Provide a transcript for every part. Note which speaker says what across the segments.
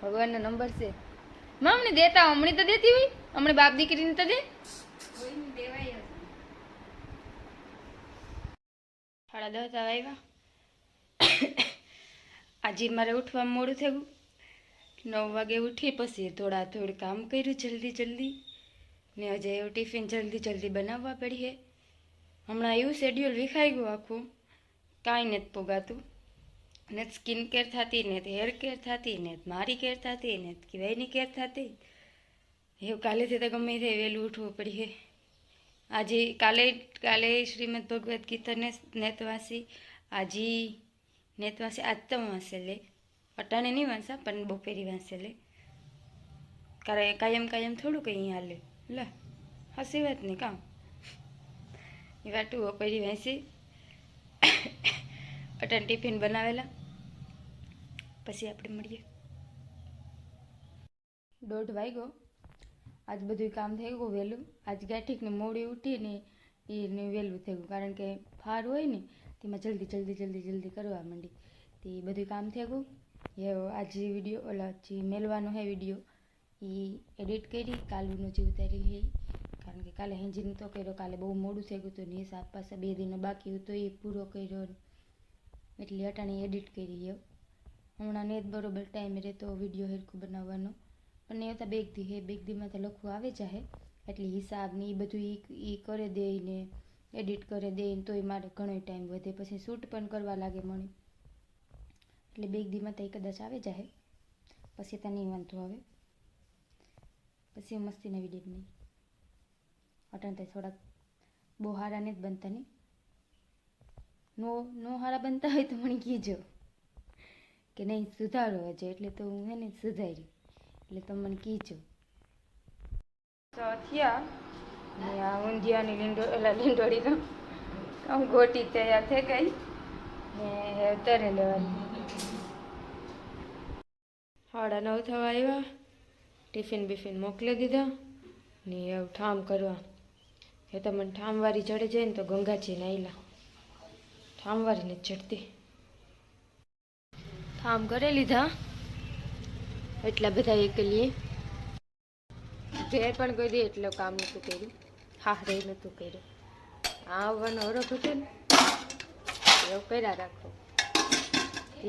Speaker 1: ભગવાનનો નંબર છે મમ્મી દેતા હમણી તો દેતી હોય હમણે બાપ દીકરીને તો દે દેવાય 10:30 આવ્યા આજે મારે ઉઠવા મોડું થયું 9 વાગે ઉઠી પછી થોડું કામ કર્યું જલ્દી ને આજે એવું ટિફિન જલ્દી બનાવવા પડી હે હમણાં એવું શેડ્યુલ વિખાઈ ગયું આખું કાંઈ નથી પોગાતું ને સ્કિન કેર થતી ને હેર કેર થતી ને મારી કેર થતી ને કિવાયની કેર થતી એવું કાલેથી તો ગમે તે વહેલું ઉઠવું પડી હે આજે કાલે શ્રીમદ ભગવદ્ ગીતા નેતવાસી આજે નેતવાસી આજ તો વાંચેલે અટાણે નહીં વાંચા પણ બપોરી વાંચેલે કાયમ થોડું કંઈ હાલે લે હસી વાત નહીં કામ એ વાટું બપોરી વાંચી અટાણે ટિફિન બનાવેલા પછી આપણે મળીએ 1:30 વાગ્યો આજ બધું કામ થઈ ગયું વહેલું આજ ગાંઠીકને મોડી ઉઠીને એને વહેલું થઈ ગયું કારણ કે ફાર હોય ને તેમાં જલ્દી કરવા માંડી તે બધું કામ થઈ ગયું એ આજે વિડીયો જે મેળવાનો હે વિડીયો એ એડિટ કરી કાલુનો જે ઉતારી લઈ કારણ કે કાલે હેંજીનું તો કર્યો કાલે બહુ મોડું થઈ ગયું હતું ને હિસાબ પાસે 2 દિનનો બાકી હતો એ પૂરો કર્યો એટલે અટાણે એડિટ કરી લ્યો હમણાં ને બરોબર ટાઈમ રહેતો વિડીયો હેરખું બનાવવાનો પણ એ તો બેગદીમાં તો લખવું આવે જાહે એટલે હિસાબ ને એ બધું એ કરી દે ને એડિટ કરી દે ને તોય મારે ઘણો ટાઈમ વધે પછી શૂટ પણ કરવા લાગે મને એટલે બેગદીમાં તો એ કદાચ આવે જાહે પછી તો નહીં વાંધો આવે પછી મસ્તીના વિડીયો નહીં અટાણ તો થોડાક બહુ હારા ને જ બનતા નહીં નો હારા બનતા હોય તો મને કીજો કે નહીં સુધારો હજે એટલે તો હું એને સુધારી એટલે તમે મને કીજો તો થયા ને આ ઊંધિયાની લીંડોળીનો આમ ગોટી તૈયાર થઈ ગઈ ને તરે લેવાની 9:30 થવા આવ્યા ટિફિન મોકલી દીધા ને હવે ઠામ કરવા એ તો મને ઠામવાળી ચડે જાય ને તો ગંગાજી નાયલા ઠામવાળી ને ચડતી ઠામ કરી લીધા એટલા બધા એકલીએ ઘેર પણ કરી એટલે કામ નહોતું કર્યું હારે નહોતું કર્યું આવવાનો હરખ હતો ને એવું કર્યા રાખો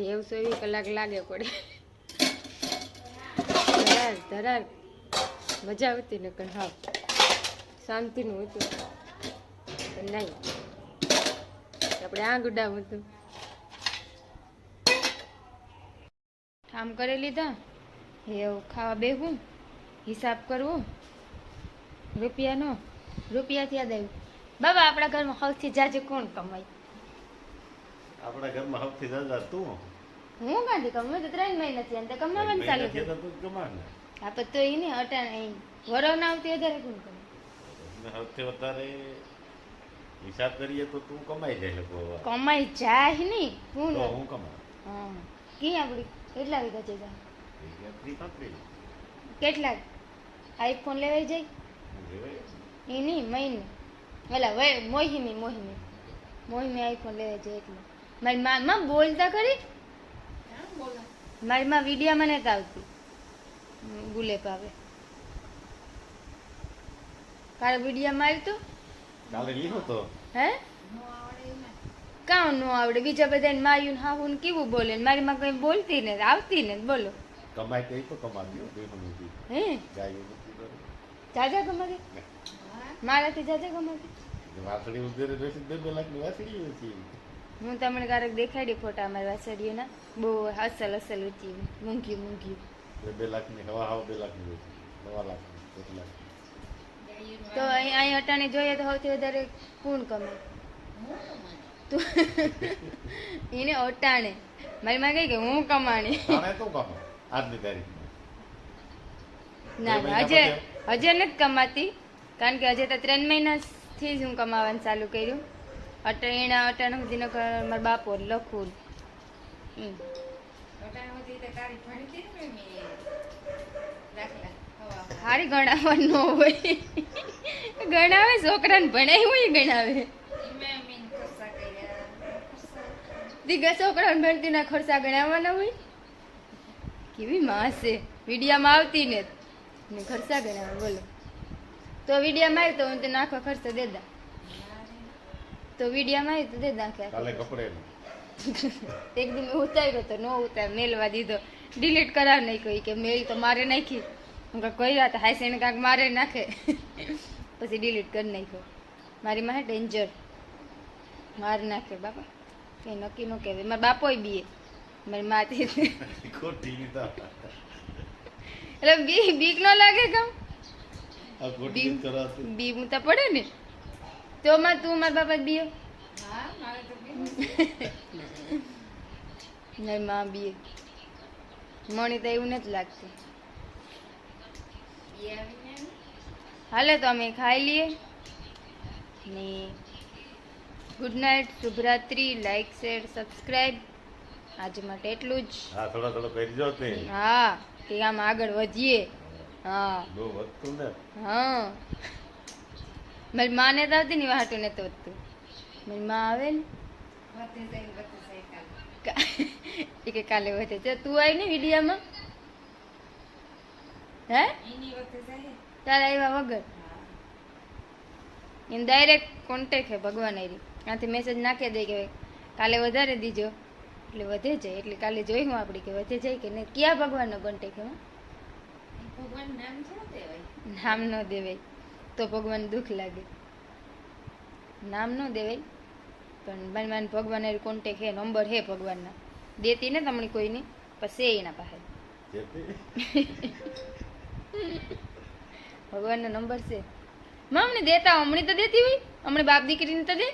Speaker 1: એવું 24 કલાક લાગે પડે ધરાર મજા આવતી ને પણ હા શાંતિનું હતું પણ નહીં આપણે આ ગુડાવું હતું કામ કરી લીધા એવું ખાવા બેહું હિસાબ કરવો રૂપિયાથી યાદ આવ્યું બાબા આપણા ઘરમાં સૌથી જાજુ કોણ કમાય
Speaker 2: આપણા ઘરમાં સૌથી જાજા તું
Speaker 1: હું કાંથી કમાવું તો 3 મહિનાથી અંતે કમાવાનું ચાલુ
Speaker 2: થયું તું કમાને
Speaker 1: આ પણ તો એને અટાણે વરો ના આવતી વધારે કોણ કમાય
Speaker 2: સૌથી વધારે હિસાબ કરીએ તો તું કમાઈ જાય લોકો
Speaker 1: કમાઈ જાય નહીં હું
Speaker 2: કમાય
Speaker 1: હા કી આપડી કેટલા વીઘા છે કેટલા આઈફોન લેવાઈ જાય એ નહીં મહિને પેલા મોહિમી આઈફોન લેવાઈ જાય એટલે મારી માં બોલતા ખરી મારી માં વિડીયામાં નથી આવતી ગુલે પાવે કાલે વિડીયામાં આવ્યું તું
Speaker 2: કાલે લીધો તો
Speaker 1: હે કામ નો આવડે બીજા બધાને માયું હાહું કેવું બોલે મારી માં કઈ બોલતી ને આવતી ને બોલો
Speaker 2: કમાય તે તો કમાતી
Speaker 1: હે જાજા કમાતી મારાથી જાજા કમાતી
Speaker 2: વાસળી ઉધેરે બેસી 2 લાખની વાસળી હતી
Speaker 1: હું તમને ક્યારેક દેખાડી ફોટા અમારી વાસળીઓના બહુ અસલ ઊંચી મૂંઘી
Speaker 2: 2 લાખની હવા 2 લાખની 9 લાખ 1 લાખ
Speaker 1: તો અહીં અટાણે જોઈએ તો સૌથી વધારે કોણ કમાય તું એને અટાણે મારી માં કહી કે હું કમાણી
Speaker 2: આજની તારીખ
Speaker 1: ના હજે નથી કમાતી કારણ કે હજે તો 3 મહિનાથી જ હું કમાવાનું ચાલુ કર્યું અટાણા સુધીનો મારા બાપો લખું હારી ગણાવવા ન હોય ગણાવે છોકરાને ભણાય હોય ગણાવે દીગા છોકરાને ભણતી ના ખર્ચા ગણાવવાના હોય કેવી માં છે વિડીયામાં આવતી ને ખર્ચા ગણાવે બોલો તો વિડીયામાં આવી તો હું તને આખો ખર્ચો દે દા તો વિડીયામાં આવી તો દે દા
Speaker 2: કાલે કપડે
Speaker 1: એક દિન ઉતાર્યો તો નો ઉતાર મેલવા દીધો ડિલીટ કરાવ નાખ્યો કે મેલ તો મારે નાખી હું કાંઈ કોઈ વાત હાઈ સેને કાંક મારે નાખે પછી ડિલીટ કરી નાખ્યો મારી માં ડેન્જર માર નાખે બાપા કઈ નક્કી નો કહેવાય મારા બાપોય બીએ મારી માથી
Speaker 2: ખોટી લીધા
Speaker 1: એટલે બીક ન લાગે કામ
Speaker 2: આ ખોટી કરાતી
Speaker 1: બી હું તો પડે ને તો માં તું મારા બાપા બીયો મારી માં બીએ મણી તો એવું નથી લાગતું હાલે તો અમે ખાઈ લઈએ ને ગુડ નાઇટ શુભરાત્રી લાઈક શેર સબસ્ક્રાઈબ આજે માટે એટલું જ
Speaker 2: હા થોડો કરી જો તે
Speaker 1: હા કે આમ આગળ વધીએ હા
Speaker 2: બહુ વધતું ને
Speaker 1: હા મારી માને તો આવતી ને વાટું ને તો વધતું મારી માં આવે ને એ કે કાલે વધે છે તું આવી ને વિડીયામાં હે તારા આવ્યા વગર એને ડાયરેક્ટ કોન્ટેક્ટ હે ભગવાન આરી ત્યાંથી મેસેજ નાખી દે કે કાલે વધારે દીજો એટલે વધે જાય એટલે કાલે જોઈ હું આપડી કે વધે જાય કે નહીં ક્યાં ભગવાનનો કોન્ટેક્ટ એમાં નામ ન દેવાય તો ભગવાન દુઃખ લાગે નામ ન દેવાય પણ માન ભગવાન કોન્ટેક્ટ હે નંબર હે ભગવાનના દેતી ને તમને કોઈની પછી એના પાસે ભગવાનનો નંબર છે અમને દેતા હમણાં તો દેતી હોય હમણાં બાપ દીકરીને તો દે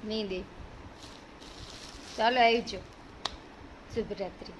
Speaker 1: નહીં દે ચાલો આવજો શુભરાત્રી